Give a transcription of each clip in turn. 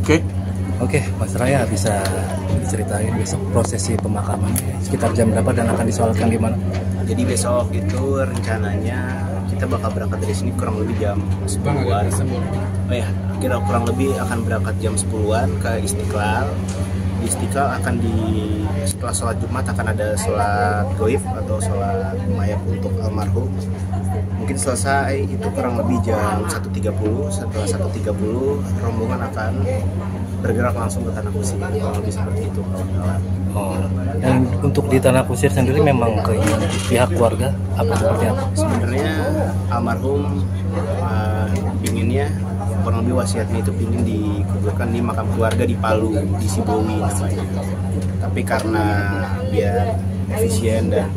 Oke. Oke, Mas Raya bisa diceritain besok prosesi pemakaman sekitar jam berapa dan akan disolatkan di mana? Jadi besok itu rencananya kita bakal berangkat dari sini kurang lebih jam 10-an. Oh ya, kita kurang lebih akan berangkat jam 10-an ke Istiqlal. Di Istiqlal setelah sholat Jumat akan ada sholat goib atau sholat mayat untuk almarhum. Mungkin selesai itu kurang lebih jam 1.30. Setelah 1.30 rombongan akan bergerak langsung ke Tanah Kusir, kurang lebih seperti itu kawan-kawan. Oh, dan untuk di Tanah Kusir sendiri memang ke pihak keluarga apa seperti apa? Sebenarnya almarhum pinginnya kurang lebih wasiatnya itu pingin dikuburkan di makam keluarga di Palu, di Sibowi namanya. Tapi karena biar efisien dan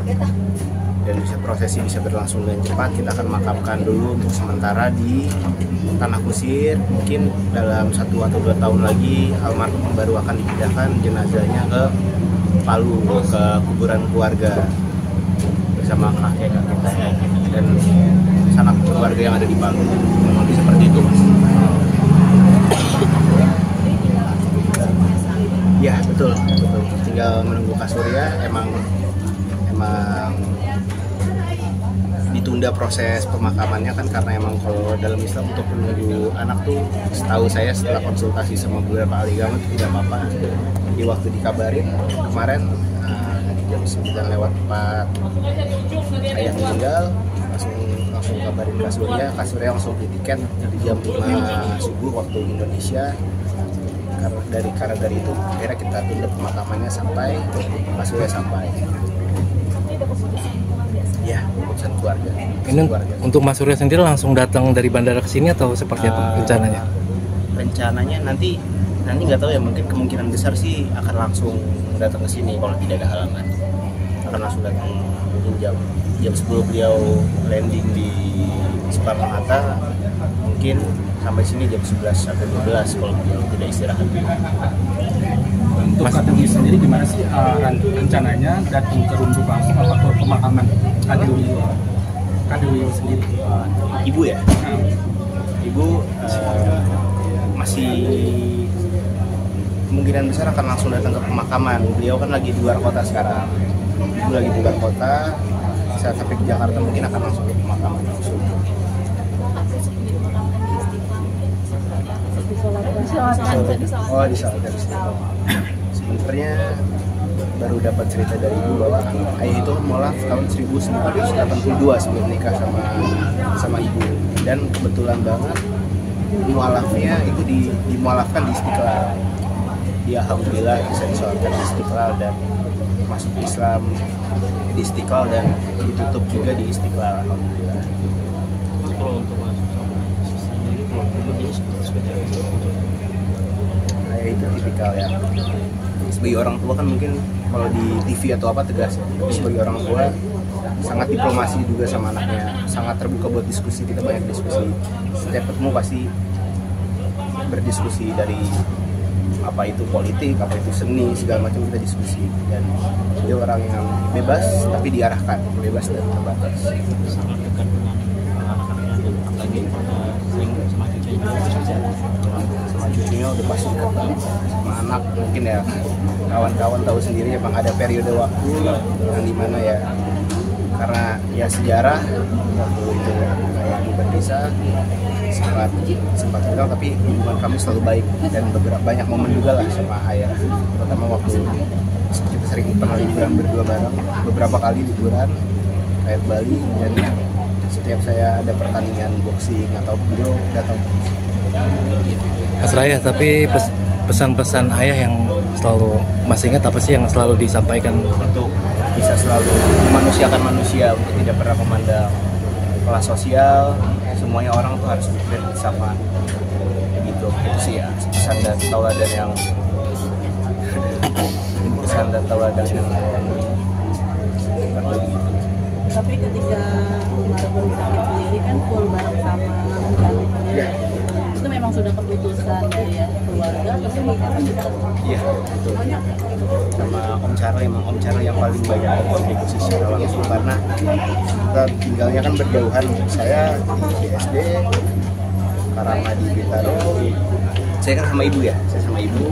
prosesi bisa berlangsung dengan cepat, kita akan makamkan dulu untuk sementara di Tanah Kusir. Mungkin dalam 1 atau 2 tahun lagi almarhum baru akan dipindahkan jenazahnya ke Palu, ke kuburan keluarga bersama kakek saya dan sanak keluarga yang ada di Palu. Memang seperti itu, Mas. Ya, betul. Tinggal menunggu Kasurya. Emang ditunda proses pemakamannya kan karena emang kalau dalam Islam untuk menunggu anak tuh setahu saya setelah konsultasi sama beberapa ahli agama itu tidak apa-apa. Di waktu dikabarin kemarin jam 9:04 ayah meninggal, langsung kabarin Kasurya langsung beli tiket di jam 5 subuh waktu Indonesia. Karena dari itu akhirnya kita tunda pemakamannya sampai Kasurya sampai. Ya, urusan keluarga. Ini untuk Mas Surya sendiri langsung datang dari bandara ke sini atau seperti apa rencananya? Rencananya nanti nggak tahu ya, mungkin kemungkinan besar sih akan langsung datang ke sini kalau tidak ada halangan. Akan langsung datang mungkin jam 10 beliau landing di Soekarno-Hatta, mungkin sampai sini jam 11 atau 12 kalau beliau tidak istirahat. Untuk Kadewi sendiri gimana sih rencananya datang ke Runduk langsung atau ke pemakaman Kadewi sendiri? Ibu ya? Ibu masih kemungkinan besar akan langsung datang ke pemakaman. Beliau kan lagi di luar kota sekarang. Ibu lagi di luar kota. Saat sampai ke Jakarta mungkin akan langsung ke pemakaman langsung. Oh, di sholat dari situ. Sebenarnya baru dapat cerita dari ibu bahwa ayah itu mualaf tahun 1982 sebelum nikah sama ibu, dan kebetulan banget mualafnya itu dimualafkan di Istiqlal. Dia alhamdulillah bisa disolatkan di Istiqlal dan masuk Islam di Istiqlal dan ditutup juga di Istiqlal, alhamdulillah. Kalau untuk Ayah itu tipikal ya. Sebagai orang tua kan mungkin kalau di TV atau apa tegas, tapi sebagai orang tua sangat diplomasi juga sama anaknya, sangat terbuka buat diskusi. Kita banyak diskusi, setiap ketemu pasti berdiskusi, dari apa itu politik, apa itu seni, segala macam kita diskusi. Dan dia orang yang bebas tapi diarahkan, bebas dan terbatas. sangat dekat dengan anak-anaknya, apalagi sering sama cucunya Sama cucunya udah pasti dekat banget. Sama anak mungkin ya, kawan-kawan tahu sendiri emang ada periode waktu yang dimana ya, karena ya sejarah waktu itu kayak di Berdesa sempat gagal, tapi hubungan kami selalu baik dan banyak momen juga lah sama ayah, terutama waktu kita sering pernah liburan berdua bareng beberapa kali liburan kayak Bali, dan setiap saya ada pertandingan boxing atau beliau datang. Mas Raya, tapi pesan-pesan ayah yang selalu Mas ingat apa sih yang selalu disampaikan? Untuk bisa selalu memanusiakan manusia, untuk tidak pernah memandang kelas sosial, semuanya orang tuh harus berpikir sama gitu. Itu sih ya pesan dan tauladan yang Tapi ketika almarhum sendiri kan full bareng sama ya. itu memang sudah keputusan dari keluarga, tapi makanya juga Iya, betul. Sama Om Charlie yang paling banyak kontribusi secara langsung, karena kita tinggalnya kan berjauhan. Saya di SD, Karama di Bintaro, saya kan sama ibu ya, saya sama ibu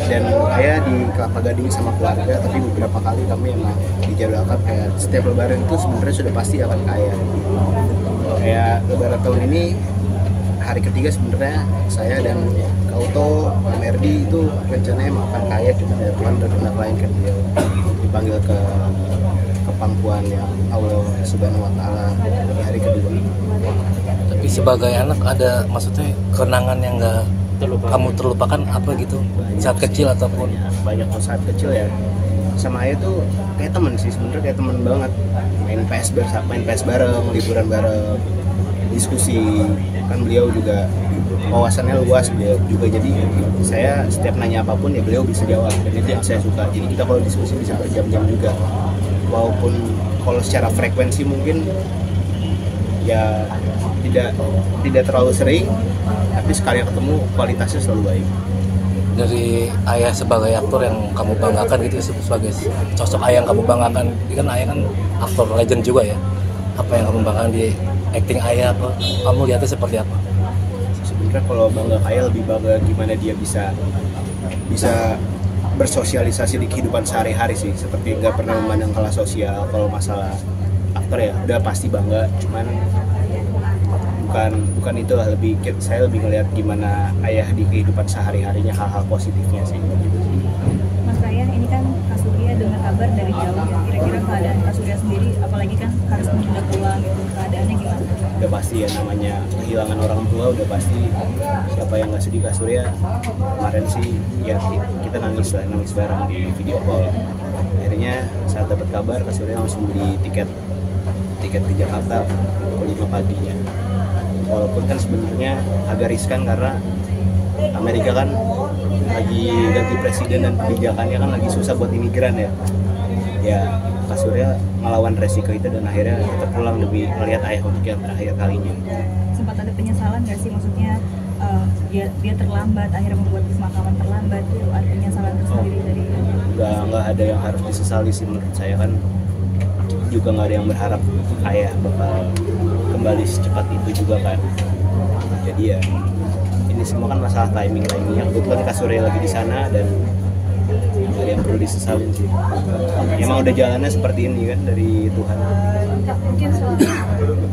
dan ayah di Kelapa Gading sama keluarga, tapi beberapa kali kami emang dijadwalkan kayak setiap lebaran itu sebenarnya sudah pasti akan ke ayah. Kayak lebaran tahun ini hari ketiga sebenarnya saya dan Kauto, Merdi itu rencananya mau akan kaya, cuma ada Tuhan berkehendak lain kan, beliau dipanggil ke pangkuan yang Allah Subhanahu Wa Taala di hari kedua. Tapi sebagai anak ada maksudnya kenangan yang nggak kamu terlupakan apa gitu saat kecil ataupun Banyak tuh saat kecil ya sama ayah tuh kayak temen sih, sebenarnya kayak temen banget, main PS bareng, liburan bareng, diskusi. Kan beliau juga wawasannya luas, beliau juga, jadi saya setiap nanya apapun ya beliau bisa jawab, dan itu yang saya suka. Jadi kita kalau diskusi bisa berjam-jam juga, walaupun kalau secara frekuensi mungkin ya tidak terlalu sering, tapi sekali ketemu kualitasnya selalu baik. dari ayah sebagai aktor yang kamu banggakan gitu, sebagai sosok ayah yang kamu banggakan, kan ayah kan aktor legend juga ya, apa yang kamu banggakan di acting ayah, apa kamu lihatnya seperti apa? Sebenarnya kalau bangga ayah lebih bangga gimana dia bisa bersosialisasi di kehidupan sehari-hari sih, seperti nggak pernah memandang kelas sosial. Kalau masalah aktor ya udah pasti bangga, cuman bukan itulah, saya lebih ngelihat gimana ayah di kehidupan sehari-harinya, hal-hal positifnya sih. Mas Raya, ini kan Kak Surya dengar kabar dari jauh ya. Kira-kira keadaan Kak Surya sendiri, apalagi kan harus menunda pulang gitu, keadaannya gimana? Udah pasti ya, namanya kehilangan orang tua udah pasti, siapa yang nggak sedih. Kak Surya kemarin sih ya kita nangis bareng di video call. Akhirnya saat dapat kabar Kak Surya langsung beli tiket ke Jakarta pukul 5 paginya. Walaupun kan sebenarnya agak riskan karena Amerika kan lagi ganti presiden dan kebijakannya kan lagi susah buat imigran ya. Ya Kak Surya melawan resiko itu dan akhirnya kita pulang demi melihat ayah untuk yang terakhir kalinya. Sempat ada penyesalan nggak sih, maksudnya dia terlambat, akhirnya membuat pemakaman terlambat gitu, ada penyesalan tersendiri dari? Nggak ada yang harus disesali sih menurut saya, kan juga nggak ada yang berharap ayah bakal kembali secepat itu juga kan. Jadi ya ini semua kan masalah timing yang kebetulan Kak Surya lagi di sana dan nggak ada yang perlu disesalin sih. Emang udah jalannya seperti ini kan dari Tuhan. Mungkin selama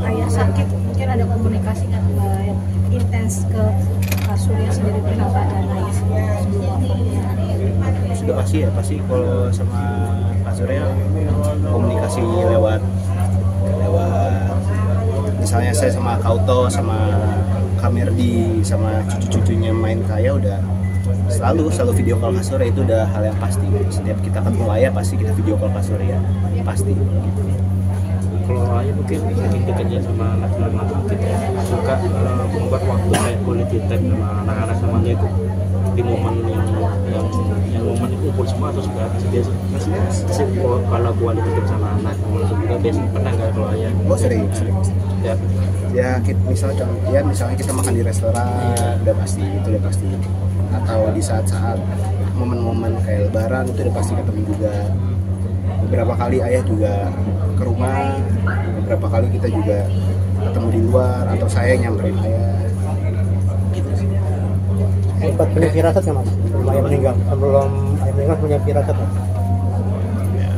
ayah sakit mungkin ada komunikasi kan yang intens ke Kak Surya sendiri perihal keadaan ayah sebelum wafat? Sudah pasti kalau sama Kak Surya komunikasi lewat misalnya saya sama Kauto, sama Kamerdi, sama cucu-cucunya main kaya, udah selalu video call Kak Surya, itu udah hal yang pasti. Setiap kita ketemu ayah pasti kita video call Kak Surya, pasti. Kalau ayah mungkin dekatnya sama anak-anak mungkin suka membuat waktu kayak quality time sama anak-anak sama dia itu di momen yang momen itu kumpul semua atau sudah biasa kalau quality time sama anak maksud juga biasa pernah nggak kalau ayah? Oh sering. Ya misalnya kita makan di restoran, udah pasti itu udah pasti. Atau di saat-saat momen-momen kayak lebaran itu udah pasti ketemu juga. Beberapa kali ayah juga ke rumah, beberapa kali kita juga ketemu di luar, atau saya nyamperin ayah gitu sih. Sempat punya firasat nggak mas? Sebelum ayah meninggal punya firasat mas? Ya,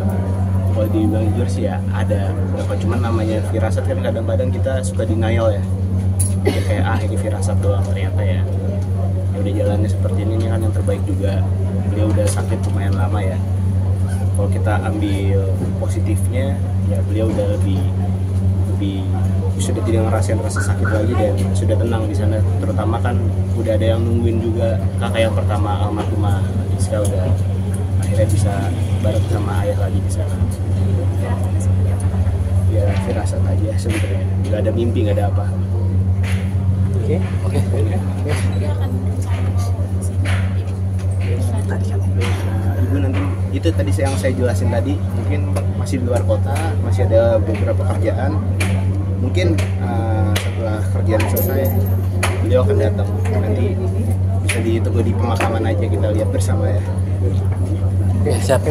kalau dibilang jujur sih ya ada beberapa, cuman namanya firasat kan kadang-kadang kita suka denial ya. Jadi kayak ini firasat doang, ternyata ya udah jalannya seperti ini kan yang terbaik juga. Beliau udah sakit lumayan lama ya. Kalau kita ambil positifnya ya beliau udah lebih sudah tidak ngerasain rasa sakit lagi dan sudah tenang di sana. Terutama kan udah ada yang nungguin juga, kakak yang pertama almarhumah Rizka udah akhirnya bisa bareng sama ayah lagi di sana. Ya firasat aja sebenarnya, nggak ada mimpi, nggak ada apa. Oke. Ibu nanti itu tadi yang saya jelasin tadi, mungkin masih di luar kota, masih ada beberapa kerjaan. Mungkin setelah kerjaan selesai beliau akan datang, nanti bisa ditunggu di pemakaman aja, kita lihat bersama ya. Oke, siap.